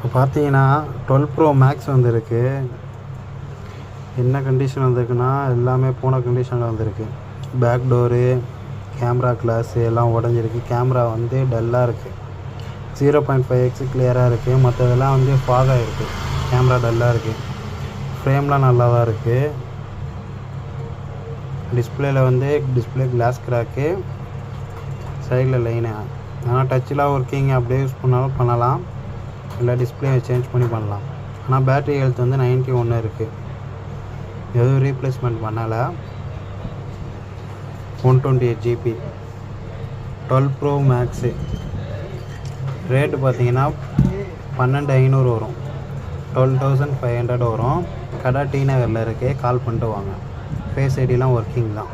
இப்போ பார்த்தீங்கன்னா 12 bro maths வந்திருக்கு. என்ன கண்டிஷன் வந்திருக்குன்னா எல்லாமே போன கண்டிஷனில் வந்திருக்கு. பேக் டோரு, கேமரா கிளாஸு எல்லாம் உடஞ்சிருக்கு. கேமரா வந்து டல்லாக இருக்குது. 0.5x கிளியராக இருக்குது. மற்றதெல்லாம் வந்து ஃபாகாக இருக்குது. கேமரா டல்லாக இருக்குது. ஃப்ரேம்லாம் நல்லா தான் இருக்குது. டிஸ்பிளேயில் வந்து டிஸ்பிளே கிளாஸ் கிராக்கு, சைடில் லைனு. ஆனால் டச்சில் ஒர்க்கிங் அப்படியே யூஸ் பண்ணாலும் பண்ணலாம், இல்லை டிஸ்பிளே சேஞ்ச் பண்ணி பண்ணலாம். ஆனால் பேட்ரி ஹெல்த் வந்து 91 இருக்குது. எதுவும் ரீப்ளேஸ்மெண்ட் பண்ணலை. 128 GB 12 ப்ரோ மேக்ஸு. ரேட்டு பார்த்தீங்கன்னா 12,500 வரும். 12,500 வரும். கடை டி நகரில் இருக்குது. கால் பண்ணிட்டு வாங்க. ஃபேஸ் ஐடிலாம் ஒர்க்கிங் தான்.